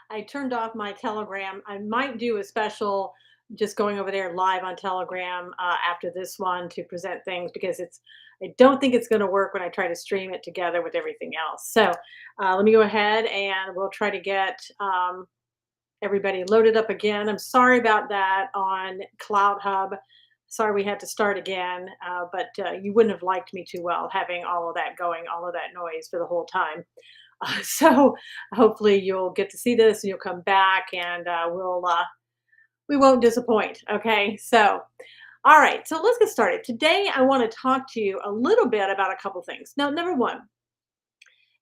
I turned off my Telegram. I might do a special just going over there live on Telegram after this one to present things because I don't think it's going to work when I try to stream it together with everything else. So let me go ahead and we'll try to get everybody loaded up again. I'm sorry about that on Cloud Hub. Sorry we had to start again, but you wouldn't have liked me too well having all of that going, all of that noise for the whole time. So hopefully you'll get to see this and you'll come back and we won't disappoint. Okay. So, all right. So let's get started. Today, I want to talk to you a little bit about a couple things. Now, number one,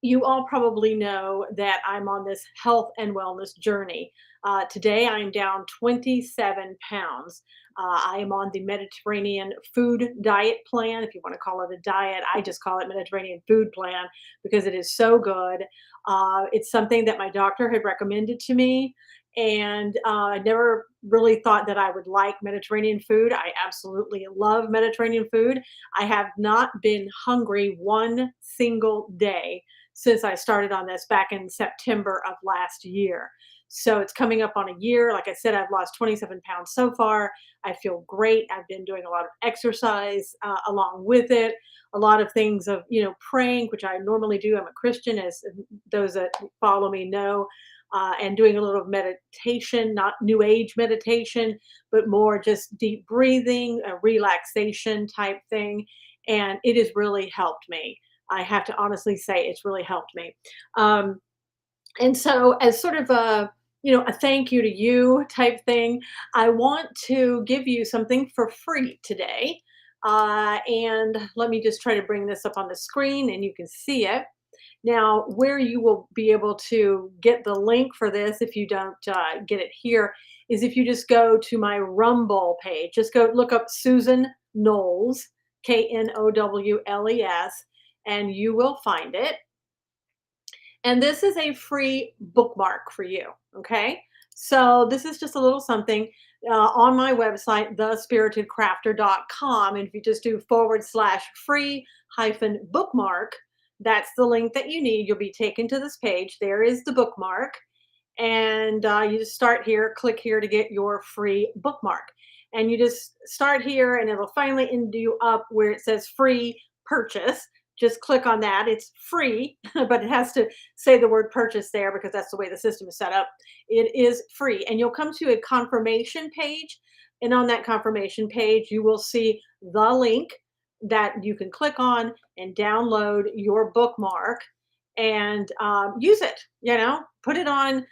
you all probably know that I'm on this health and wellness journey. Today, I'm down 27 pounds. I am on the Mediterranean food diet plan. If you want to call it a diet, I just call it Mediterranean food plan because it is so good. It's something that my doctor had recommended to me. And I never really thought that I would like Mediterranean food. I absolutely love Mediterranean food. I have not been hungry one single day since I started on this back in September of last year. So it's coming up on a year. Like I said, I've lost 27 pounds so far. I feel great. I've been doing a lot of exercise along with it, a lot of things of, praying, which I normally do. I'm a Christian, as those that follow me know, and doing a little meditation, not new age meditation, but more just deep breathing, a relaxation type thing. And it has really helped me. I have to honestly say it's really helped me. Um, and so as sort of a thank you to you type thing, I want to give you something for free today. And let me just try to bring this up on the screen and you can see it. Now, where you will be able to get the link for this, if you don't get it here, is if you just go to my Rumble page. Just go look up Susan Knowles, Knowles, and you will find it. And this is a free bookmark for you. Okay. So this is just a little something on my website, thespiritedcrafter.com. And if you just do /free hyphen bookmark, that's the link that you need. You'll be taken to this page. There is the bookmark. And you just start here, click here to get your free bookmark. And you just start here and it'll finally end you up where it says free purchase. Just click on that. It's free, but it has to say the word purchase there because that's the way the system is set up. It is free. And you'll come to a confirmation page. And on that confirmation page, you will see the link that you can click on and download your bookmark and use it. Put it on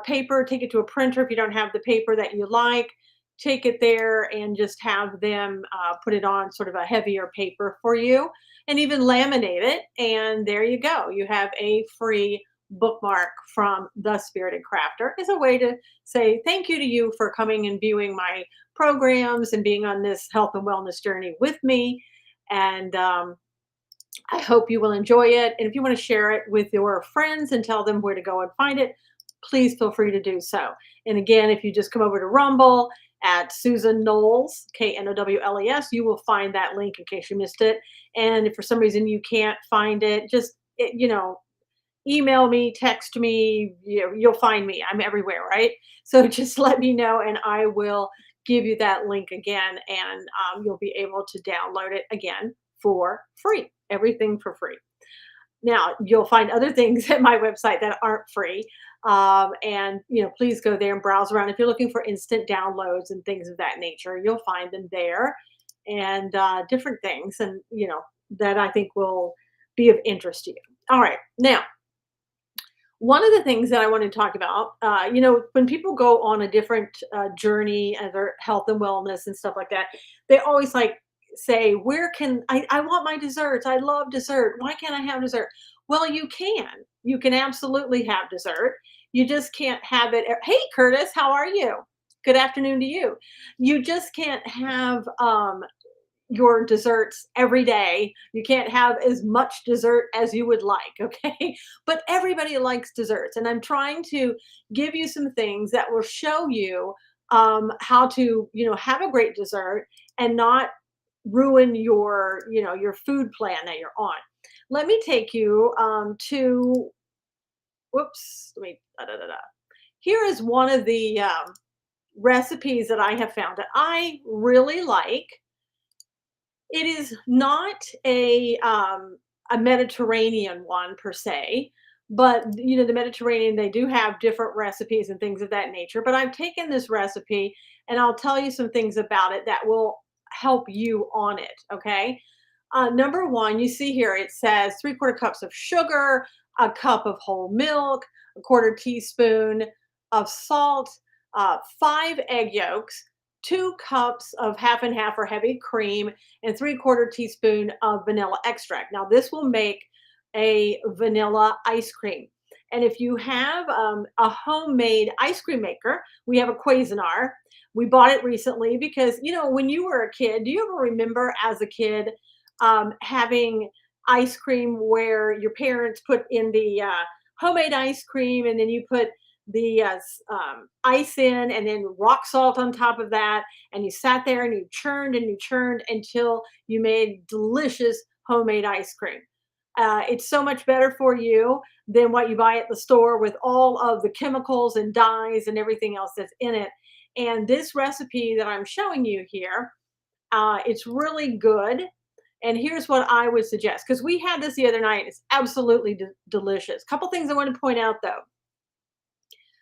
paper, take it to a printer if you don't have the paper that you like. Take it there and just have them put it on sort of a heavier paper for you and even laminate it. And there you go. You have a free bookmark from The Spirited Crafter as a way to say thank you to you for coming and viewing my programs and being on this health and wellness journey with me. And I hope you will enjoy it. And if you want to share it with your friends and tell them where to go and find it, please feel free to do so. And again, if you just come over to Rumble at Susan Knowles, Knowles, you will find that link in case you missed it. And if for some reason you can't find it, just, email me, text me, you'll find me. I'm everywhere, right? So just let me know and I will give you that link again and you'll be able to download it again for free. Everything for free. Now, you'll find other things at my website that aren't free. And, please go there and browse around. If you're looking for instant downloads and things of that nature, you'll find them there and different things and, that I think will be of interest to you. All right. Now, one of the things that I want to talk about, when people go on a different journey and their health and wellness and stuff like that, they always say, where can I want my desserts? I love dessert. Why can't I have dessert? Well, you can. You can absolutely have dessert. You just can't have it. Hey, Curtis, how are you? Good afternoon to you. You just can't have your desserts every day. You can't have as much dessert as you would like, okay? But everybody likes desserts. And I'm trying to give you some things that will show you how to, have a great dessert and not ruin your food plan that you're on. Let me take you to, whoops, let me Da, da, da, da. Here is one of the recipes that I have found that I really like. It is not a Mediterranean one per se, but the Mediterranean, they do have different recipes and things of that nature. But I've taken this recipe and I'll tell you some things about it that will help you on it. Okay. Number one, you see here it says 3/4 cups of sugar, a cup of whole milk, a quarter teaspoon of salt, 5 egg yolks, 2 cups of half and half or heavy cream, and 3/4 teaspoon of vanilla extract. Now, this will make a vanilla ice cream. And if you have a homemade ice cream maker, we have a Cuisinart. We bought it recently because, when you were a kid, do you ever remember as a kid having ice cream where your parents put in the homemade ice cream and then you put the ice in and then rock salt on top of that, and you sat there and you churned until you made delicious homemade ice cream. It's so much better for you than what you buy at the store with all of the chemicals and dyes and everything else that's in it. And this recipe that I'm showing you here, it's really good. And here's what I would suggest, because we had this the other night. It's absolutely delicious. Couple things I want to point out though.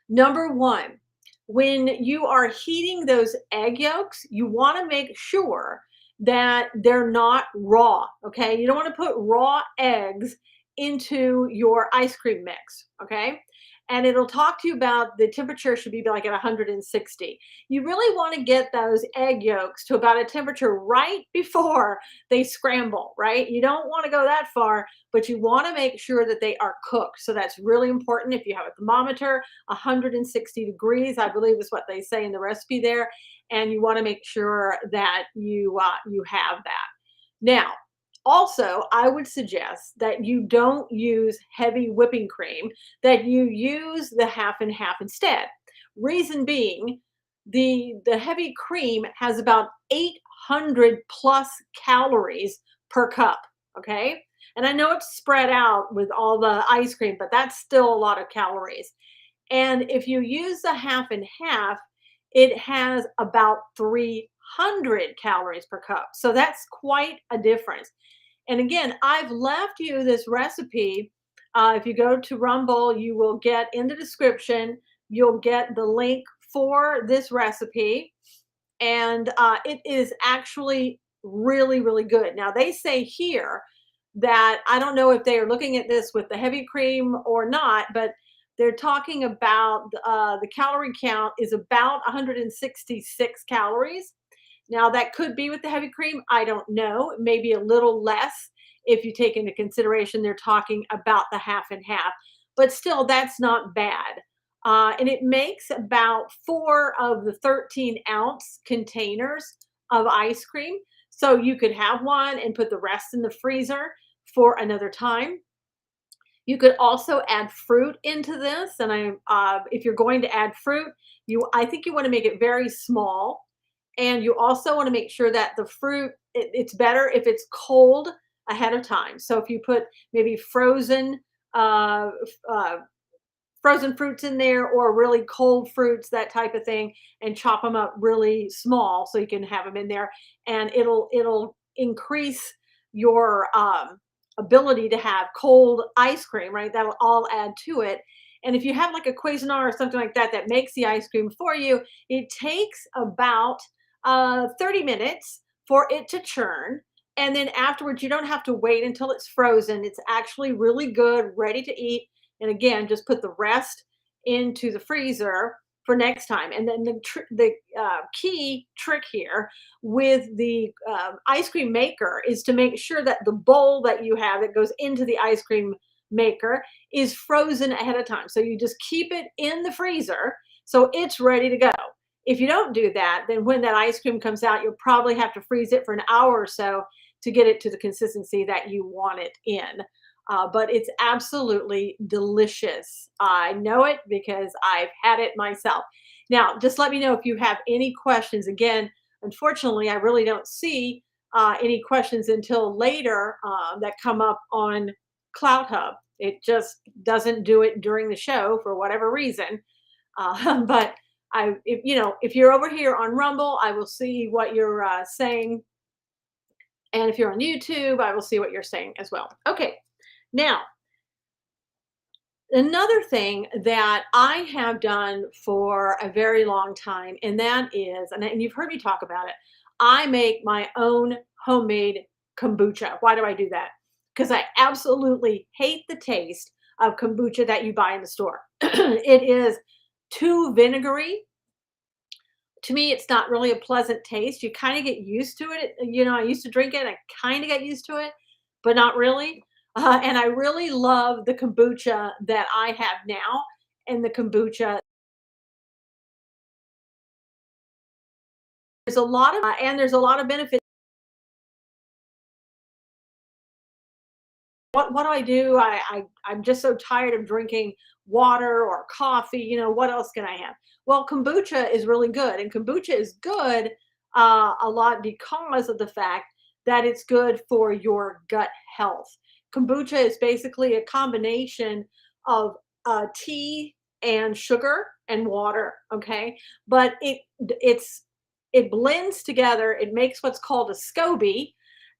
Number one, when you are heating those egg yolks, you want to make sure that they're not raw. Okay. You don't want to put raw eggs into your ice cream mix. Okay. And it'll talk to you about the temperature should be like at 160. You really want to get those egg yolks to about a temperature right before they scramble, right? You don't want to go that far, but you want to make sure that they are cooked. So that's really important. If you have a thermometer, 160 degrees, I believe is what they say in the recipe there. And you want to make sure that you have that. Now, also, I would suggest that you don't use heavy whipping cream, that you use the half and half instead. Reason being, the heavy cream has about 800 plus calories per cup. Okay. And I know it's spread out with all the ice cream, but that's still a lot of calories. And if you use the half and half, it has about 300 calories per cup. So that's quite a difference. And again, I've left you this recipe. If you go to Rumble, you will get in the description, you'll get the link for this recipe. And it is actually really, really good. Now, they say here that I don't know if they are looking at this with the heavy cream or not, but they're talking about the calorie count is about 166 calories. Now, that could be with the heavy cream. I don't know. Maybe a little less if you take into consideration they're talking about the half and half. But still, that's not bad. And it makes about 4 of the 13-ounce containers of ice cream. So you could have one and put the rest in the freezer for another time. You could also add fruit into this. And if you're going to add fruit, I think you want to make it very small, and you also want to make sure that the fruit, it's better if it's cold ahead of time. So if you put maybe uh, uh, frozen fruits in there or really cold fruits, that type of thing, and chop them up really small so you can have them in there, and it'll increase your ability to have cold ice cream, right? That'll all add to it. And if you have like a Cuisinart or something like that that makes the ice cream for you, it takes about 30 minutes for it to churn. And then afterwards, you don't have to wait until it's frozen. It's actually really good, ready to eat. And again, just put the rest into the freezer for next time. And then the key trick here with the ice cream maker is to make sure that the bowl that you have that goes into the ice cream maker is frozen ahead of time. So you just keep it in the freezer so it's ready to go. If you don't do that, then when that ice cream comes out, you'll probably have to freeze it for an hour or so to get it to the consistency that you want it in. But it's absolutely delicious. I know it because I've had it myself. Now, just let me know if you have any questions. Again, unfortunately, I really don't see any questions until later that come up on Cloud Hub. It just doesn't do it during the show for whatever reason. But if you know, if you're over here on Rumble, I will see what you're saying, and if you're on YouTube, I will see what you're saying as well. Okay, now another thing that I have done for a very long time, and that is, and you've heard me talk about it, I make my own homemade kombucha. Why do I do that? Because I absolutely hate the taste of kombucha that you buy in the store. It is too vinegary. To me, it's not really a pleasant taste. You kind of get used to it. You know, I used to drink it. I kind of got used to it, but not really. And I really love the kombucha that I have now. And the kombucha, there's a lot of benefits. What do I do? I'm just so tired of drinking water or coffee. You know, what else can I have? Well, kombucha is really good, and kombucha is good a lot because of the fact that it's good for your gut health. Kombucha is basically a combination of tea and sugar and water. Okay, but it blends together. It makes what's called a SCOBY,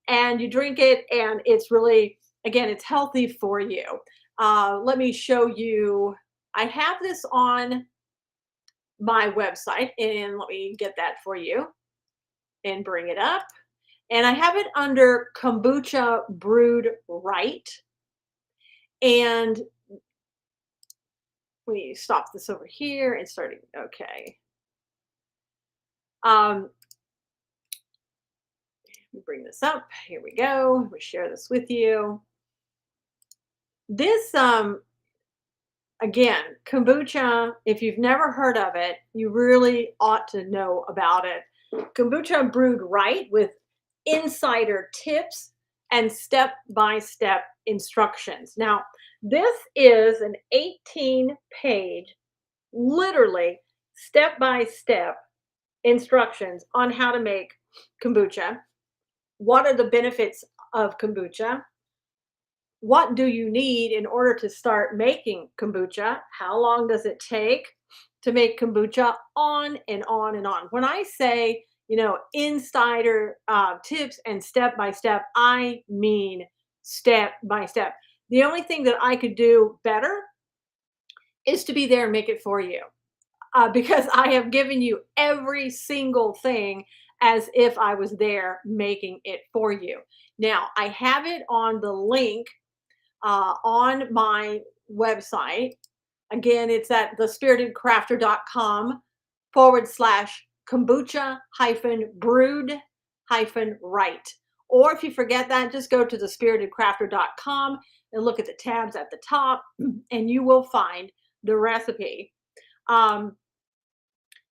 and you drink it, and it's really, again, it's healthy for you. Let me show you. I have this on my website, and let me get that for you and bring it up. And I have it under kombucha brewed right. And we stop this over here and starting. Okay. Um, let me bring this up. Here we go. We share this with you. This again, kombucha, if you've never heard of it, you really ought to know about it. Kombucha brewed right with insider tips and step-by-step instructions. Now, this is an 18-page, literally step-by-step instructions on how to make kombucha. What are the benefits of kombucha? What do you need in order to start making kombucha? How long does it take to make kombucha? On and on and on. When I say, you know, insider tips and step by step, I mean step by step. The only thing that I could do better is to be there and make it for you, because I have given you every single thing as if I was there making it for you. Now, I have it on the link on my website. Again, it's at thespiritedcrafter.com /kombucha brewed right. Or if you forget that, just go to thespiritedcrafter.com and look at the tabs at the top, and you will find the recipe.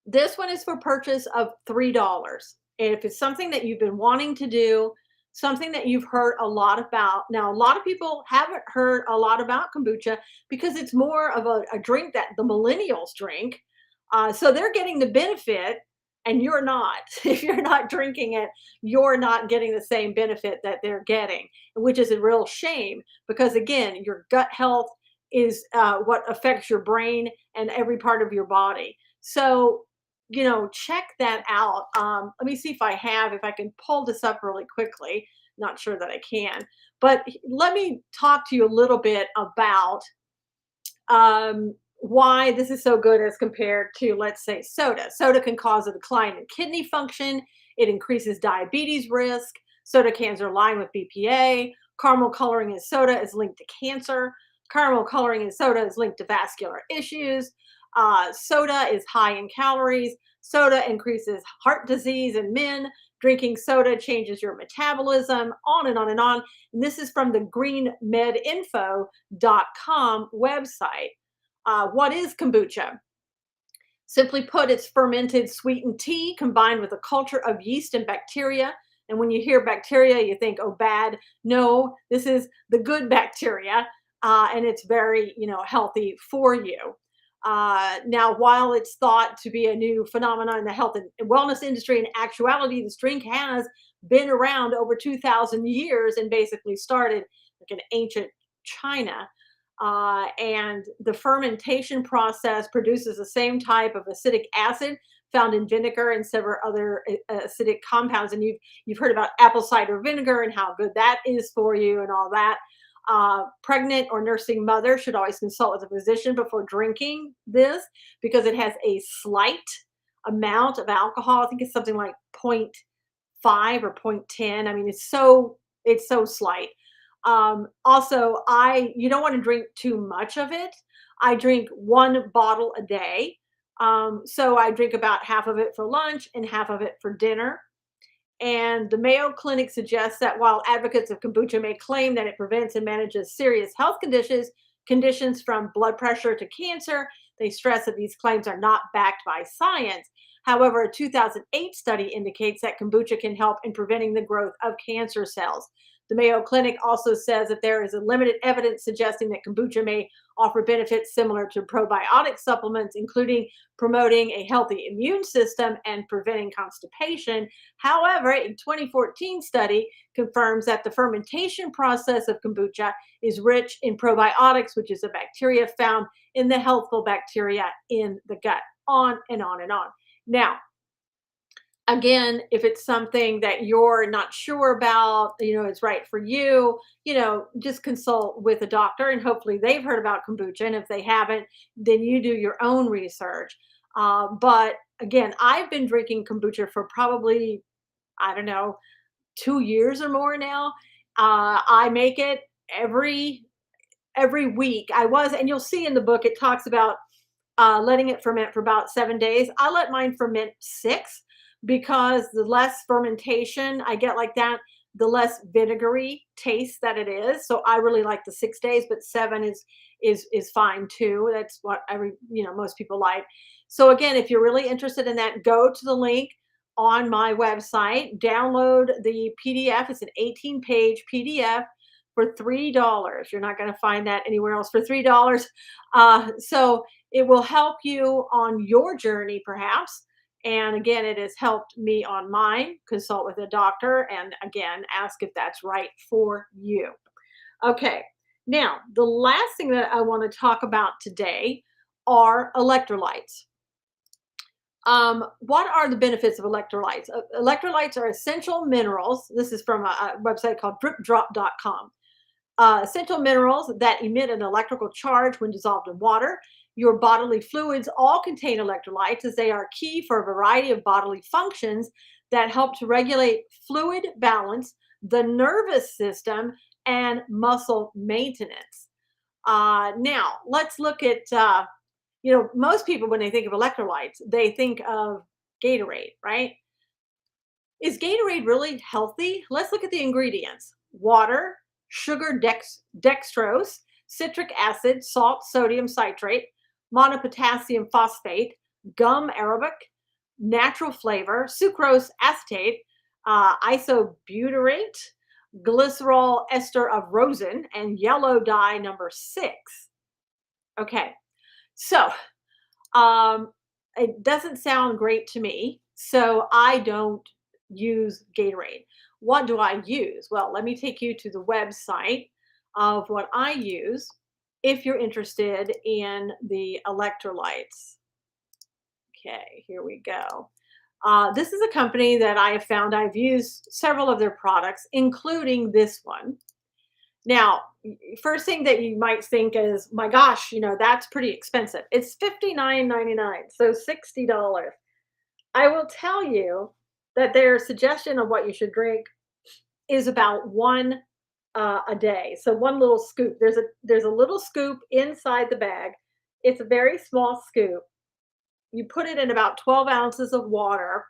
This one is for purchase of $3. And if it's something that you've been wanting to do, something that you've heard a lot about. Now, a lot of people haven't heard a lot about kombucha because it's more of a drink that the millennials drink. So they're getting the benefit and you're not. If you're not drinking it, you're not getting the same benefit that they're getting, which is a real shame because, again, your gut health is what affects your brain and every part of your body. So, you know, check that out. Let me see if I can pull this up really quickly. Not sure that I can, but let me talk to you a little bit about why this is so good as compared to, let's say, soda. Soda can cause a decline in kidney function. It increases diabetes risk. Soda cans are lined with BPA. Caramel coloring in soda is linked to cancer. Caramel coloring in soda is linked to vascular issues. Soda is high in calories. Soda increases heart disease in men. Drinking soda changes your metabolism, on and on and on. And this is from the greenmedinfo.com website. What is kombucha? Simply put, it's fermented sweetened tea combined with a culture of yeast and bacteria. And when you hear bacteria, you think, oh, bad. No, this is the good bacteria, and it's very, you know, healthy for you. Now, while it's thought to be a new phenomenon in the health and wellness industry, in actuality, this drink has been around over 2,000 years and basically started like in ancient China. And the fermentation process produces the same type of acidic acid found in vinegar and several other acidic compounds. And you've heard about apple cider vinegar and how good that is for you and all that. Pregnant or nursing mother should always consult with a physician before drinking this because it has a slight amount of alcohol. I think it's something like 0.5 or 0.10. I mean, it's so slight. Also, you don't want to drink too much of it. I drink 1 bottle a day. So I drink about half of it for lunch and half of it for dinner. And the Mayo Clinic suggests that while advocates of kombucha may claim that it prevents and manages serious health conditions from blood pressure to cancer, they stress that these claims are not backed by science. However, a 2008 study indicates that kombucha can help in preventing the growth of cancer cells. The Mayo Clinic also says that there is a limited evidence suggesting that kombucha may offer benefits similar to probiotic supplements, including promoting a healthy immune system and preventing constipation. However, a 2014 study confirms that the fermentation process of kombucha is rich in probiotics, which is a bacteria found in the healthful bacteria in the gut. On and on and on. Now, again, if it's something that you're not sure about, it's right for you, just consult with a doctor and hopefully they've heard about kombucha. And if they haven't, then you do your own research. But again, I've been drinking kombucha for probably, I don't know, 2 years or more now. I make it every week. And you'll see in the book, it talks about letting it ferment for about 7 days. I let mine ferment 6 because the less fermentation I get like that, the less vinegary taste that it is. So I really like the 6 days, but 7 is fine too. That's what most people like. So again, if you're really interested in that, go to the link on my website, download the PDF. It's an 18-page PDF for $3. You're not going to find that anywhere else for $3. So it will help you on your journey, perhaps. And again, it has helped me on mine. Consult with a doctor and again, ask if that's right for you. Okay. Now, the last thing that I want to talk about today are electrolytes. What are the benefits of electrolytes? Electrolytes are essential minerals. This is from a website called dripdrop.com. Essential minerals that emit an electrical charge when dissolved in water. Your bodily fluids all contain electrolytes as they are key for a variety of bodily functions that help to regulate fluid balance, the nervous system, and muscle maintenance. Now, let's look at, most people, when they think of electrolytes, they think of Gatorade, right? Is Gatorade really healthy? Let's look at the ingredients. Water, sugar dextrose, citric acid, salt, sodium citrate, monopotassium phosphate, gum arabic, natural flavor, sucrose acetate, isobutyrate, glycerol ester of rosin, and yellow dye number 6. Okay, so it doesn't sound great to me, so I don't use Gatorade. What do I use? Well, let me take you to the website of what I use if you're interested in the electrolytes. Okay, here we go. This is a company that I have found. I've used several of their products, including this one. Now, first thing that you might think is, my gosh, that's pretty expensive. It's $59.99, so $60. I will tell you that their suggestion of what you should drink is about one a day. So one little scoop. There's a little scoop inside the bag. It's a very small scoop. You put it in about 12 ounces of water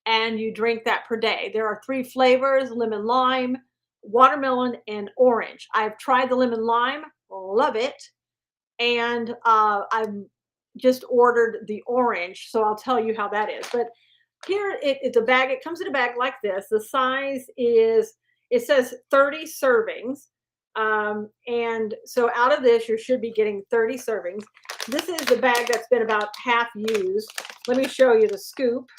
and you drink that per day. There are 3 flavors: lemon lime, watermelon, and orange. I've tried the lemon lime, love it. And I've just ordered the orange, so I'll tell you how that is. But here it's a bag. It comes in a bag like this. The size is, it says 30 servings. And so out of this, you should be getting 30 servings. This is the bag that's been about half used. Let me show you the scoop.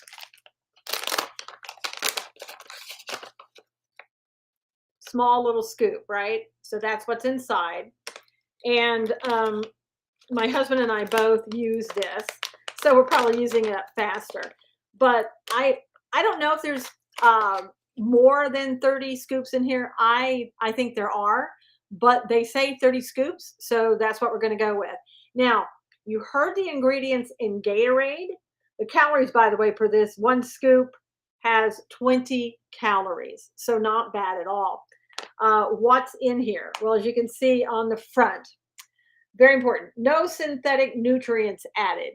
Small little scoop, right? So that's what's inside. And my husband and I both use this, so we're probably using it faster. But I don't know if there's more than 30 scoops in here. I think there are, but they say 30 scoops, so that's what we're going to go with. Now, you heard the ingredients in Gatorade. The calories, by the way, for this one scoop has 20 calories, so not bad at all. What's in here? Well, as you can see on the front, very important. No synthetic nutrients added,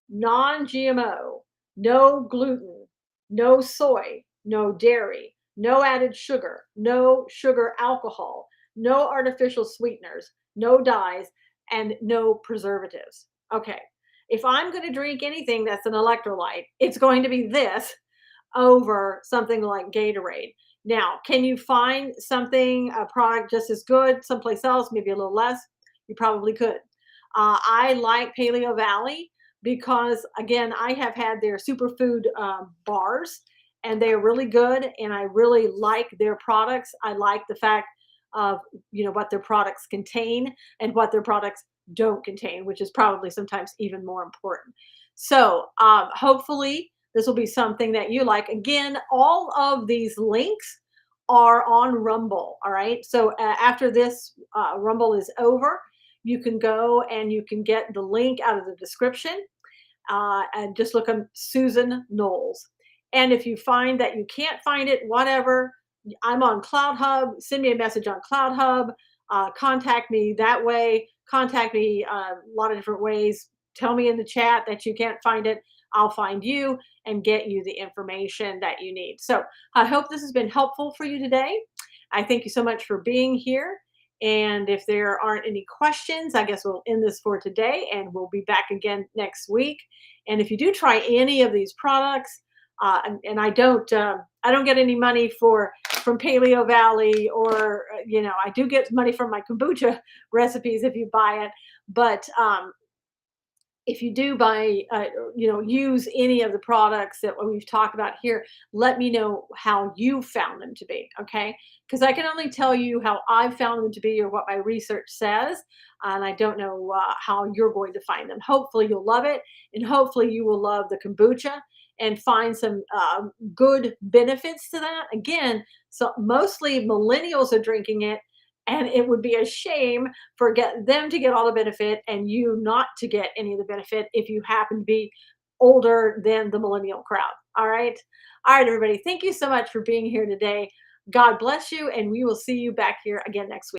non GMO, no gluten, no soy, no dairy, no added sugar, no sugar alcohol, no artificial sweeteners, no dyes, and no preservatives. Okay. If I'm going to drink anything that's an electrolyte, it's going to be this over something like Gatorade. Now, can you find something, a product just as good someplace else, maybe a little less? You probably could. I like Paleo Valley because, again, I have had their superfood bars and they are really good. And I really like their products. I like the fact of, what their products contain and what their products don't contain, which is probably sometimes even more important. So, hopefully, this will be something that you like. Again, all of these links are on Rumble. All right. So, after this Rumble is over, you can go and you can get the link out of the description, and just look up Susan Knowles. And if you find that you can't find it, whatever, I'm on Cloud Hub. Send me a message on Cloud Hub. Contact me that way. Contact me a lot of different ways. Tell me in the chat that you can't find it. I'll find you and get you the information that you need. So I hope this has been helpful for you today. I thank you so much for being here. And if there aren't any questions, I guess we'll end this for today and we'll be back again next week. And if you do try any of these products, and I don't get any money from Paleo Valley, or I do get money from my kombucha recipes if you buy it. But if you do buy, use any of the products that we've talked about here, let me know how you found them to be, okay? Because I can only tell you how I've found them to be or what my research says, and I don't know how you're going to find them. Hopefully you'll love it, and hopefully you will love the kombucha and find some good benefits to that. Again, so mostly millennials are drinking it, and it would be a shame for them to get all the benefit and you not to get any of the benefit if you happen to be older than the millennial crowd. All right. All right, everybody. Thank you so much for being here today. God bless you. And we will see you back here again next week.